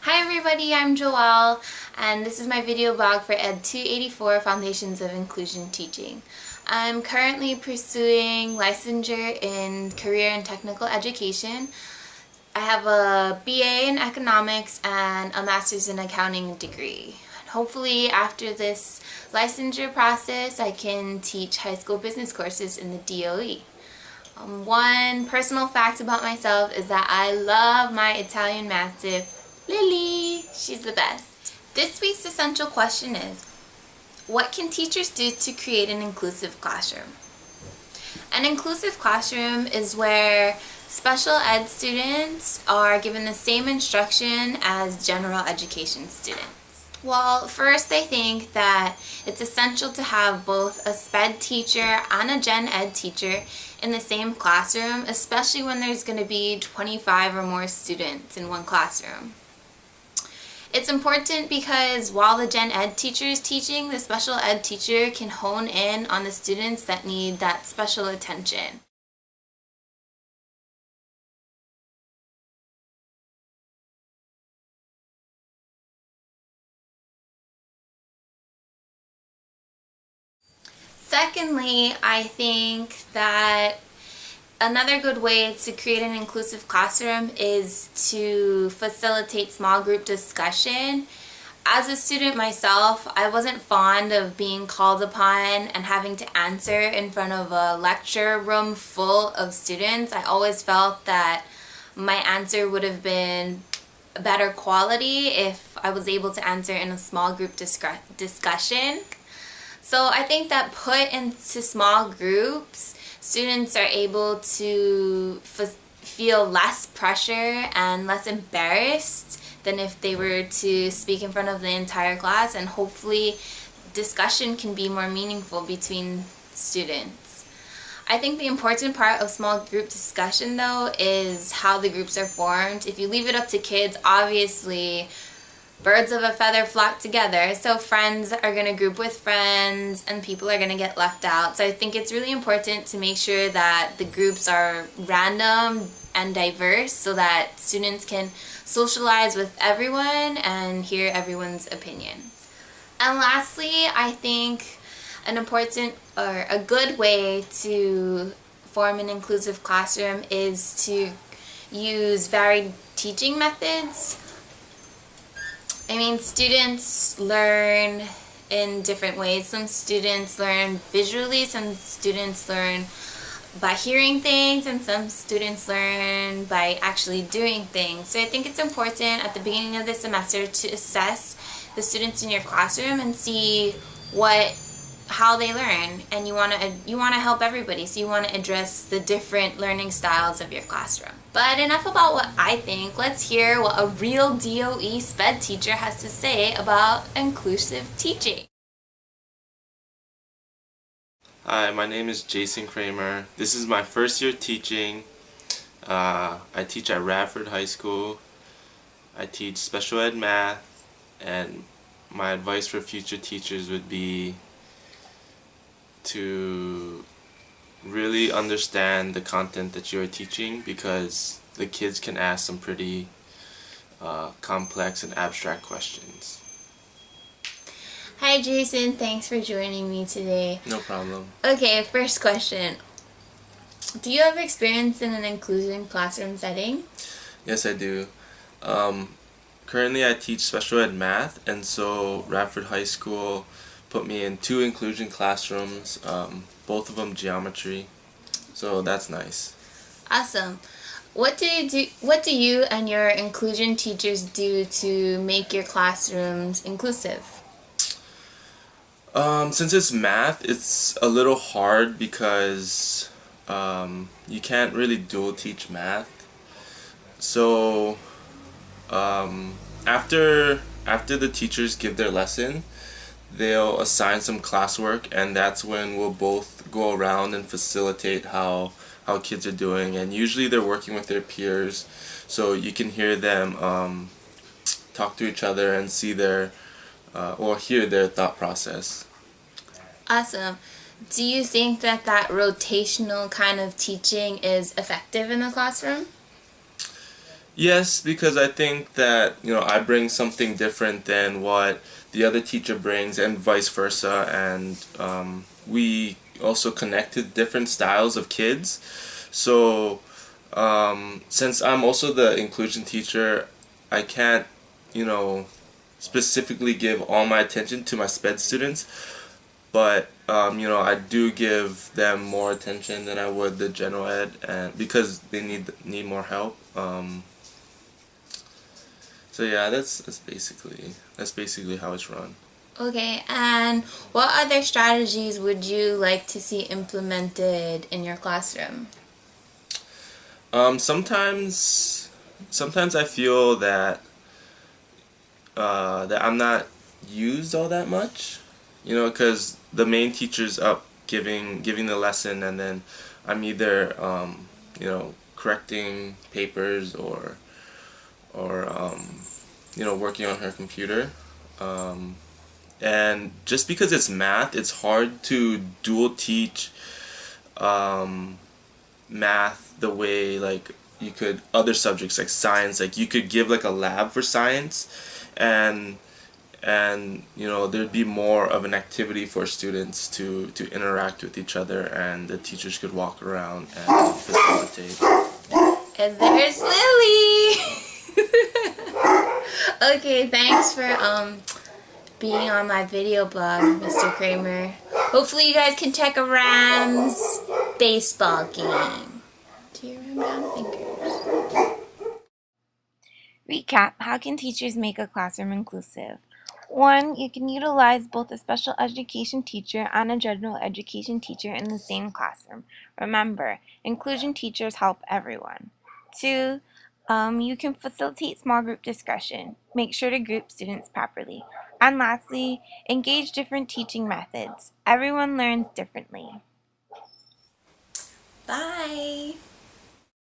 Hi everybody, I'm Joelle, and this is my video blog for ED284 Foundations of Inclusion Teaching. I'm currently pursuing licensure in Career and Technical Education. I have a BA in Economics and a Master's in Accounting degree. Hopefully after this licensure process, I can teach high school business courses in the DOE. One personal fact about myself is that I love my Italian Mastiff, Lily. She's the best. This week's essential question is, what can teachers do to create an inclusive classroom? An inclusive classroom is where special ed students are given the same instruction as general education students. Well, first I think that it's essential to have both a SPED teacher and a gen ed teacher in the same classroom, especially when there's going to be 25 or more students in one classroom. It's important because while the gen ed teacher is teaching, the special ed teacher can hone in on the students that need that special attention. Secondly, I think that another good way to create an inclusive classroom is to facilitate small group discussion. As a student myself, I wasn't fond of being called upon and having to answer in front of a lecture room full of students. I always felt that my answer would have been better quality if I was able to answer in a small group discussion. So I think that put into small groups, students are able to feel less pressure and less embarrassed than if they were to speak in front of the entire class, and hopefully discussion can be more meaningful between students. I think the important part of small group discussion though is how the groups are formed. If you leave it up to kids, obviously birds of a feather flock together, so friends are going to group with friends and people are going to get left out. So I think it's really important to make sure that the groups are random and diverse so that students can socialize with everyone and hear everyone's opinion. And lastly, I think an important or a good way to form an inclusive classroom is to use varied teaching methods. I mean, students learn in different ways. Some students learn visually, some students learn by hearing things, and some students learn by actually doing things. So I think it's important at the beginning of the semester to assess the students in your classroom and see how they learn, and you want to help everybody, so you want to address the different learning styles of your classroom. But enough about what I think. Let's hear what a real DOE SPED teacher has to say about inclusive teaching. Hi, my name is Jason Kramer. This is my first year teaching. I teach at Radford High School. I teach special ed math, and my advice for future teachers would be to really understand the content that you're teaching, because the kids can ask some pretty complex and abstract questions. Hi Jason, thanks for joining me today. No problem. Okay, first question. Do you have experience in an inclusion classroom setting? Yes, I do. Currently I teach special ed math, and so Radford High School put me in 2 inclusion classrooms, both of them geometry, so that's nice. Awesome. What do you and your inclusion teachers do to make your classrooms inclusive? Since it's math, it's a little hard because you can't really dual teach math. So after the teachers give their lesson, they'll assign some classwork, and that's when we'll both go around and facilitate how kids are doing. And usually they're working with their peers, so you can hear them talk to each other and see or hear their thought process. Awesome. Do you think that rotational kind of teaching is effective in the classroom? Yes, because I think that, I bring something different than what the other teacher brings, and vice versa. And we also connect to different styles of kids. So, since I'm also the inclusion teacher, I can't, you know, specifically give all my attention to my sped students, but I do give them more attention than I would the general ed, and because they need more help. So yeah, that's basically how it's run. Okay, and what other strategies would you like to see implemented in your classroom? Sometimes I feel that I'm not used all that much, because the main teacher's up giving the lesson, and then I'm either correcting papers or working on her computer. Um, and just because it's math, it's hard to dual teach um, math the way like you could other subjects like science. Like you could give like a lab for science, and there'd be more of an activity for students to interact with each other, and the teachers could walk around and facilitate. And there's Lily! Okay, thanks for being on my video blog, Mr. Kramer. Hopefully you guys can check a Rams baseball game. Do you ram down fingers? Recap, how can teachers make a classroom inclusive? 1. You can utilize both a special education teacher and a general education teacher in the same classroom. Remember, inclusion teachers help everyone. 2. You can facilitate small group discussion. Make sure to group students properly. And lastly, engage different teaching methods. Everyone learns differently. Bye!